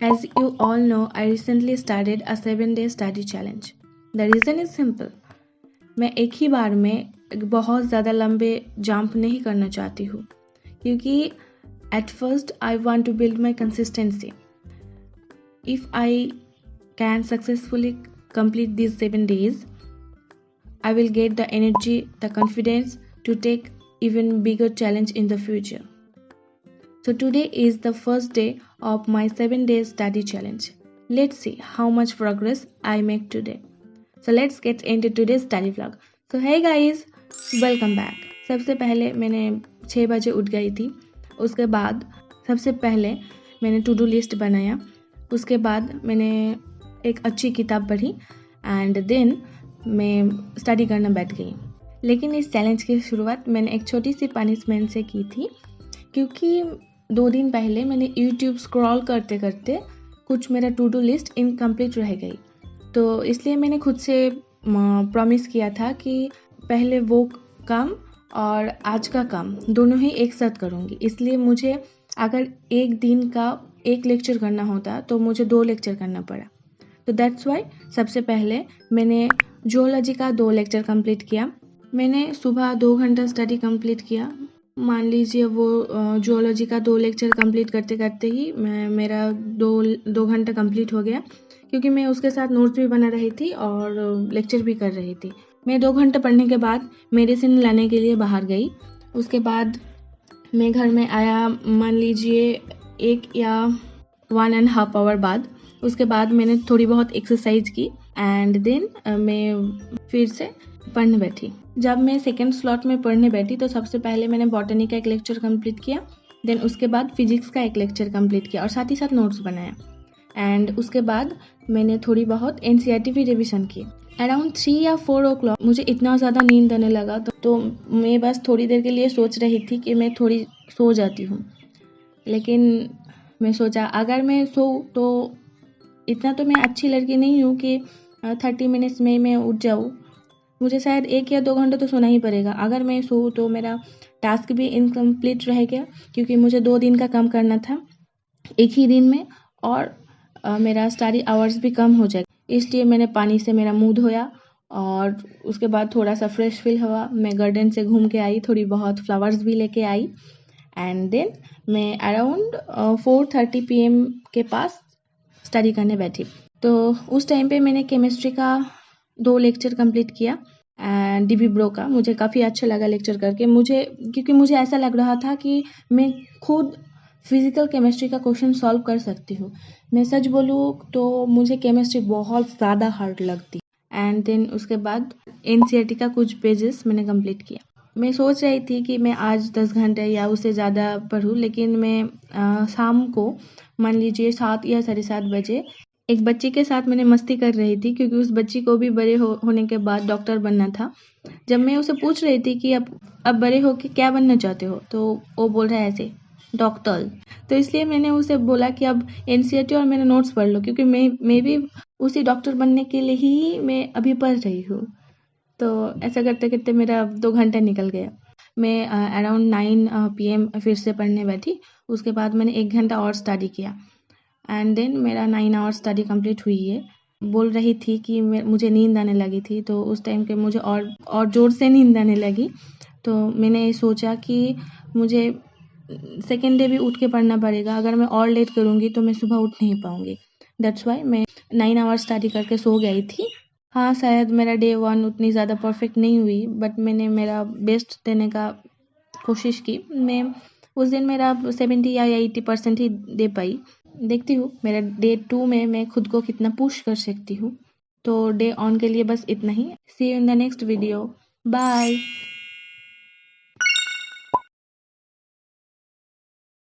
As you all know, I recently started a 7-day study challenge. The reason is simple. मैं एक ही बार में बहुत ज़्यादा लंबे जंप नहीं करना चाहती हूँ क्योंकि at first I want to build my consistency. If I can successfully complete these 7 days, I will get the energy, the confidence to take even bigger challenge in the future. So today is the first day of my 7-day study challenge. Let's see how much progress I make today. So let's get into today's study vlog. So hey guys, welcome back. सबसे पहले मैंने 6 बजे उठ गई थी. उसके बाद सबसे पहले मैंने टू डू लिस्ट बनाया. उसके बाद मैंने एक अच्छी किताब पढ़ी एंड देन मैं स्टडी करना बैठ गई. लेकिन इस चैलेंज की शुरुआत मैंने एक छोटी सी पनिशमेंट से की थी क्योंकि 2 दिन पहले मैंने यूट्यूब स्क्रॉल करते करते कुछ मेरा टू डू लिस्ट इनकम्प्लीट रह गई. तो इसलिए मैंने खुद से प्रॉमिस किया था कि पहले वो काम और आज का काम दोनों ही एक साथ करूँगी. इसलिए मुझे अगर एक दिन का एक लेक्चर करना होता तो मुझे 2 लेक्चर करना पड़ा. तो दैट्स वाई सबसे पहले मैंने जूलॉजी का 2 लेक्चर कंप्लीट किया. मैंने सुबह 2 घंटा स्टडी कंप्लीट किया. मान लीजिए वो जूलॉजी का 2 लेक्चर कंप्लीट करते करते ही मेरा 2 घंटा कंप्लीट हो गया क्योंकि मैं उसके साथ नोट्स भी बना रही थी और लेक्चर भी कर रही थी. मैं 2 घंटे पढ़ने के बाद मेडिसिन लाने के लिए बाहर गई. उसके बाद मैं घर में आया मान लीजिए 1 या 1.5 आवर बाद. उसके बाद मैंने थोड़ी बहुत एक्सरसाइज की एंड देन मैं फिर से पढ़ने बैठी. जब मैं सेकेंड स्लॉट में पढ़ने बैठी तो सबसे पहले मैंने बॉटनी का एक लेक्चर कंप्लीट किया. देन उसके बाद फिजिक्स का एक लेक्चर कंप्लीट किया और साथ ही साथ नोट्स बनाया. एंड उसके बाद मैंने थोड़ी बहुत एनसीईआरटी भी रिविज़न की. अराउंड 3 या 4 ओ क्लॉक मुझे इतना ज़्यादा नींद आने लगा तो मैं बस थोड़ी देर के लिए सोच रही थी कि मैं थोड़ी सो जाती हूँ. लेकिन मैं सोचा अगर मैं सोऊँ तो इतना तो मैं अच्छी लड़की नहीं हूँ कि 30 मिनट्स में मैं उठ जाऊँ. मुझे शायद 1 या 2 घंटे तो सोना ही पड़ेगा. अगर मैं सोऊँ तो मेरा टास्क भी इनकम्प्लीट रह गया क्योंकि मुझे 2 दिन का काम करना था एक ही दिन में और मेरा स्टडी आवर्स भी कम हो जाएगा. इसलिए मैंने पानी से मेरा मुंह धोया और उसके बाद थोड़ा सा फ्रेश फील हुआ. मैं गार्डन से घूम के आई, थोड़ी बहुत फ्लावर्स भी लेके आई एंड देन मैं अराउंड 4:30 PM के पास स्टडी करने बैठी. तो उस टाइम पे मैंने केमिस्ट्री का 2 लेक्चर कंप्लीट किया एंड डीबी ब्रो का. मुझे काफ़ी अच्छा लगा लेक्चर करके क्योंकि मुझे ऐसा लग रहा था कि मैं खुद फिज़िकल केमिस्ट्री का क्वेश्चन सॉल्व कर सकती हूँ. मैं सच बोलूँ तो मुझे केमिस्ट्री बहुत ज़्यादा हार्ड लगती. एंड देन उसके बाद एनसीईआरटी का कुछ पेजेस मैंने कंप्लीट किया. मैं सोच रही थी कि मैं आज 10 घंटे या उससे ज़्यादा पढूँ लेकिन मैं शाम को मान लीजिए 7 या 7:30 बजे एक बच्ची के साथ मैंने मस्ती कर रही थी क्योंकि उस बच्ची को भी बड़े होने के बाद डॉक्टर बनना था. जब मैं उसे पूछ रही थी कि अब बड़े होके क्या बनना चाहते हो तो वो बोल रहा है ऐसे डॉक्टर. तो इसलिए मैंने उसे बोला कि अब एनसीईआरटी और मेरे नोट्स पढ़ लो क्योंकि मैं भी उसी डॉक्टर बनने के लिए ही मैं अभी पढ़ रही हूँ. तो ऐसा करते करते मेरा 2 घंटा निकल गया. मैं अराउंड 9 PM फिर से पढ़ने बैठी. उसके बाद मैंने 1 घंटा और स्टडी किया एंड देन मेरा 9 आवर स्टडी कंप्लीट हुई है. बोल रही थी कि मुझे नींद आने लगी थी तो उस टाइम पे मुझे और ज़ोर से नींद आने लगी. तो मैंने सोचा कि मुझे सेकेंड डे भी उठ के पढ़ना पड़ेगा. अगर मैं और लेट करूँगी तो मैं सुबह उठ नहीं पाऊँगी. दैट्स वाई मैं 9 आवर्स स्टडी करके सो गई थी. हाँ, शायद मेरा डे 1 उतनी ज़्यादा परफेक्ट नहीं हुई बट मैंने मेरा बेस्ट देने का कोशिश की. मैं उस दिन मेरा 70 या 80% ही दे पाई. देखती हूँ मेरा डे 2 में मैं खुद को कितना पुश कर सकती हूँ. तो डे ऑन के लिए बस इतना ही. See you in the next video. Bye.